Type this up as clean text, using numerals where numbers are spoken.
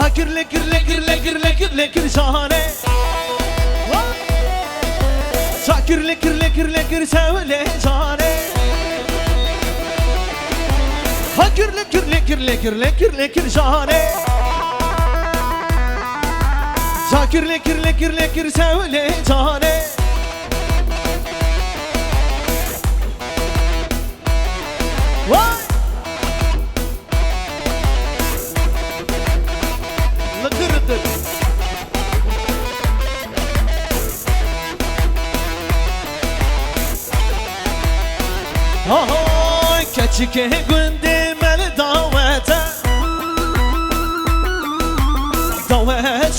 Lekir lekir lekir lekir lekir lekir şahane. Şakir lekir lekir lekir söyle şahane. Lekir lekir lekir lekir lekir lekir şahane. Şakir lekir lekir lekir söyle şahane. Vay! Lıkır lıkır. Ahoy keçike gündemeli davete. Davete